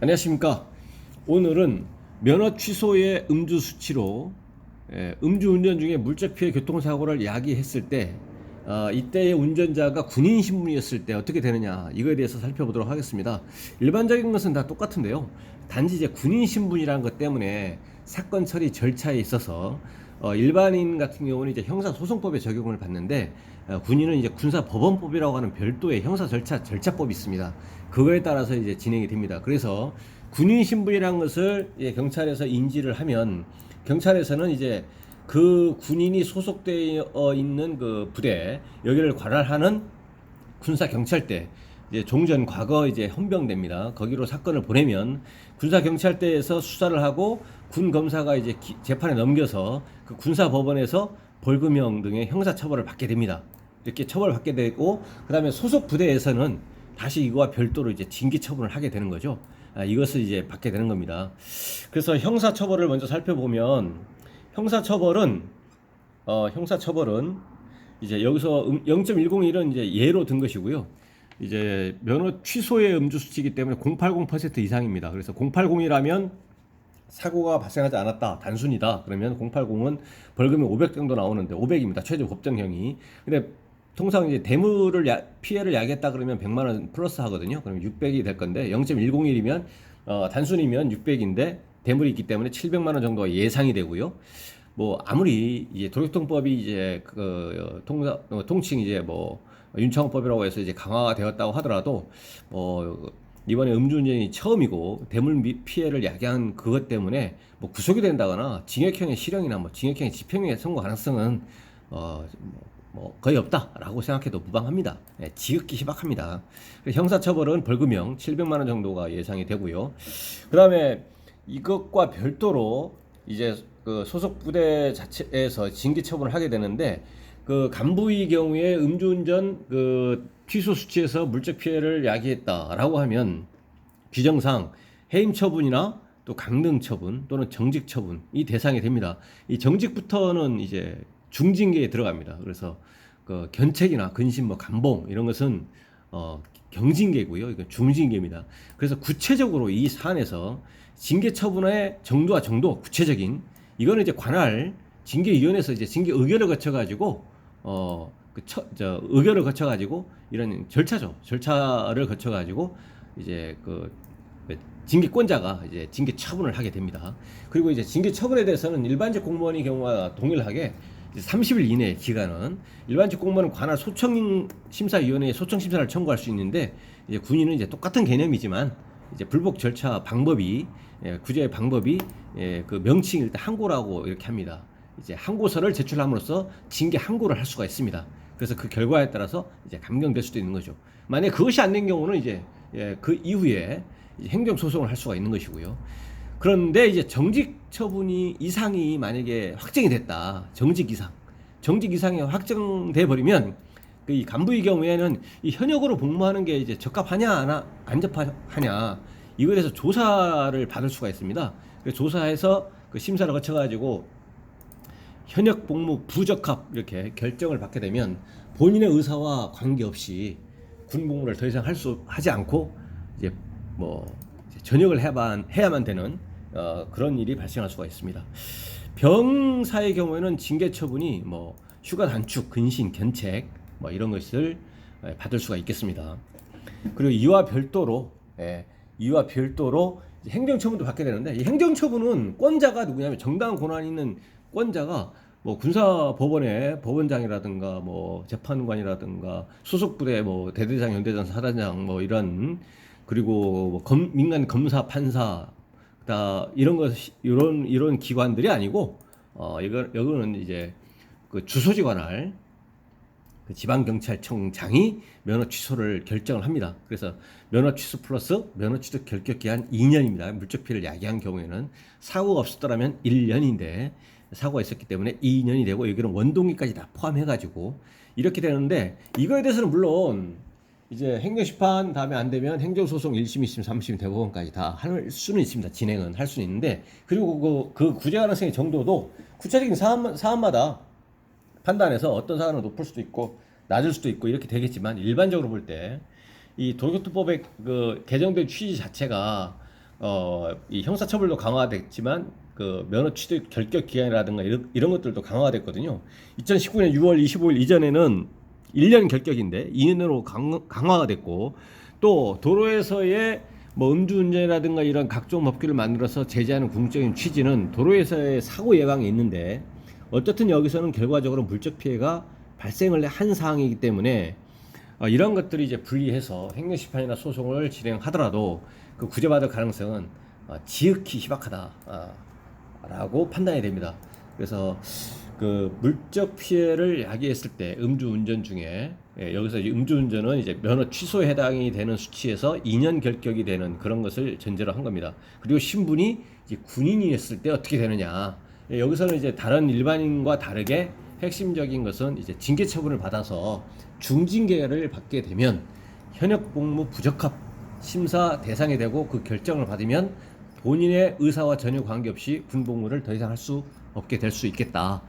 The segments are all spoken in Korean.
안녕하십니까. 오늘은 면허 취소의 음주 수치로 음주운전 중에 물적 피해 교통사고를 야기했을 때 이때의 운전자가 군인 신분이었을 때 어떻게 되느냐, 이거에 대해서 살펴보도록 하겠습니다. 일반적인 것은 다 똑같은데요, 단지 이제 군인 신분이라는 것 때문에 사건 처리 절차에 있어서 일반인 같은 경우는 이제 형사소송법에 적용을 받는데, 군인은 이제 군사법원법이라고 하는 별도의 형사 절차법이 있습니다. 그거에 따라서 이제 진행이 됩니다. 그래서 군인 신분이라는 것을 경찰에서 인지를 하면, 경찰에서는 이제 그 군인이 소속되어 있는 그 부대, 여기를 관할하는 군사경찰대, 이제 종전 과거 이제 헌병대입니다. 거기로 사건을 보내면 군사경찰대에서 수사를 하고 군 검사가 이제 재판에 넘겨서 그 군사법원에서 벌금형 등의 형사처벌을 받게 됩니다. 이렇게 처벌을 받게 되고, 그 다음에 소속 부대에서는 다시 이거와 별도로 이제 징계 처분을 하게 되는 거죠. 이것을 이제 받게 되는 겁니다. 그래서 형사처벌을 먼저 살펴보면, 형사처벌은 이제 여기서 0.101은 이제 예로 든 것이고요. 이제 면허 취소의 음주 수치이기 때문에 0.80% 이상입니다. 그래서 0.80이라면 사고가 발생하지 않았다, 단순이다. 그러면 0.80은 벌금이 500 정도 나오는데, 500입니다. 최저 법정형이. 근데 통상 이제 피해를 야기했다 그러면 100만 원 플러스 하거든요. 그러면 600이 될 건데, 0.101이면 단순이면 600인데 대물이 있기 때문에 700만 원 정도가 예상이 되고요. 뭐 아무리 이제 도로교통법이 이제 통칭 이제 뭐 윤창호법이라고 해서 이제 강화가 되었다고 하더라도, 이번에 음주운전이 처음이고 대물 피해를 야기한 그것 때문에 뭐 구속이 된다거나 징역형의 실형이나 뭐 징역형의 집행유예 선고 가능성은 거의 없다라고 생각해도 무방합니다. 지극히 희박합니다. 형사처벌은 벌금형 700만 원 정도가 예상이 되고요. 그 다음에 이것과 별도로 이제 그 소속 부대 자체에서 징계 처분을 하게 되는데, 그 간부의 경우에 음주운전 그 취소 수치에서 물적 피해를 야기했다라고 하면 규정상 해임 처분이나 또 강등 처분 또는 정직 처분이 대상이 됩니다. 이 정직부터는 이제 중징계에 들어갑니다. 그래서 그 견책이나 근심, 뭐 감봉 이런 것은 경징계고요. 이건 중징계입니다. 그래서 구체적으로 이 사안에서 징계 처분의 정도와 정도, 구체적인 이거는 이제 관할 징계위원회에서 이제 징계 의결을 거쳐가지고 의결을 거쳐가지고 이런 절차를 거쳐가지고 이제 징계권자가 이제 징계 처분을 하게 됩니다. 그리고 이제 징계 처분에 대해서는 일반직 공무원의 경우와 동일하게 30일 이내 기간은, 일반직 공무원은 관할 소청심사위원회에 소청심사를 청구할 수 있는데, 이제 군인은 이제 똑같은 개념이지만 이제 불복 절차 방법이, 구제의 방법이 그 명칭이 일단 항고라고 이렇게 합니다. 이제 항고서를 제출함으로써 징계 항고를 할 수가 있습니다. 그래서 그 결과에 따라서 이제 감경될 수도 있는 거죠. 만약 그것이 안 된 경우는 이제 그 이후에 이제 행정소송을 할 수가 있는 것이고요. 그런데 이제 정직 처분이 이상이 만약에 확정이 됐다, 정직 이상이 확정돼 버리면 이 간부의 경우에는 이 현역으로 복무하는 게 이제 적합하냐 안 적합하냐, 이거에 대해서 조사를 받을 수가 있습니다. 그래서 조사해서 그 심사를 거쳐가지고 현역 복무 부적합 이렇게 결정을 받게 되면 본인의 의사와 관계없이 군 복무를 더 이상 하지 않고 이제 전역을 해야만 되는 그런 일이 발생할 수가 있습니다. 병사의 경우에는 징계 처분이 휴가 단축, 근신, 견책 이런 것을 받을 수가 있겠습니다. 그리고 이와 별도로 행정처분도 받게 되는데, 이 행정처분은 권자가 누구냐면, 정당한 권한이 있는 권자가 군사법원의 법원장이라든가 재판관이라든가 소속부대 대대장, 연대장, 사단장 이런, 그리고 민간 검사, 판사 이런 기관들이 아니고, 여기는 이제 그 주소지 관할 그 지방경찰청장이 면허 취소를 결정을 합니다. 그래서 면허 취소 플러스 면허 취소 결격 기한 2년입니다. 물적 피해를 야기한 경우에는. 사고가 없었더라면 1년인데 사고가 있었기 때문에 2년이 되고, 여기는 원동기까지 다 포함해가지고 이렇게 되는데, 이거에 대해서는 물론 이제 행정심판 다음에 안 되면 행정소송 1심, 2심, 3심, 대법원까지 다 할 수는 있습니다. 진행은 할 수는 있는데, 그리고 그 구제 가능성의 정도도 구체적인 사안마다 판단해서 어떤 사안은 높을 수도 있고 낮을 수도 있고 이렇게 되겠지만, 일반적으로 볼 때 이 도로교통법의 그 개정된 취지 자체가 이 형사처벌도 강화됐지만 그 면허 취득 결격 기간이라든가 이런 것들도 강화됐거든요. 2019년 6월 25일 이전에는 1년 결격인데 2년으로 강화가 됐고, 또 도로에서의 뭐 음주운전이라든가 이런 각종 법규를 만들어서 제재하는 궁극적인 취지는 도로에서의 사고 예방에 있는데, 어쨌든 여기서는 결과적으로 물적 피해가 발생을 한 사항이기 때문에 이런 것들이 이제 분리해서 행정심판이나 소송을 진행하더라도 그 구제받을 가능성은 지극히 희박하다 라고 판단이 됩니다. 그래서 그 물적 피해를 야기했을 때 음주운전 중에, 여기서 이제 음주운전은 이제 면허 취소에 해당이 되는 수치에서 2년 결격이 되는 그런 것을 전제로 한 겁니다. 그리고 신분이 이제 군인이었을 때 어떻게 되느냐, 여기서는 이제 다른 일반인과 다르게 핵심적인 것은 이제 징계 처분을 받아서 중징계를 받게 되면 현역 복무 부적합 심사 대상이 되고, 그 결정을 받으면 본인의 의사와 전혀 관계없이 군복무를 더 이상 할 수 없게 될 수 있겠다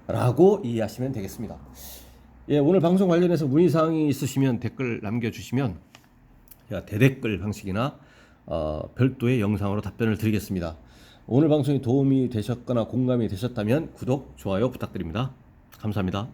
라고 이해하시면 되겠습니다. 예, 오늘 방송 관련해서 문의사항이 있으시면 댓글 남겨주시면 제가 대댓글 방식이나 별도의 영상으로 답변을 드리겠습니다. 오늘 방송이 도움이 되셨거나 공감이 되셨다면 구독, 좋아요 부탁드립니다. 감사합니다.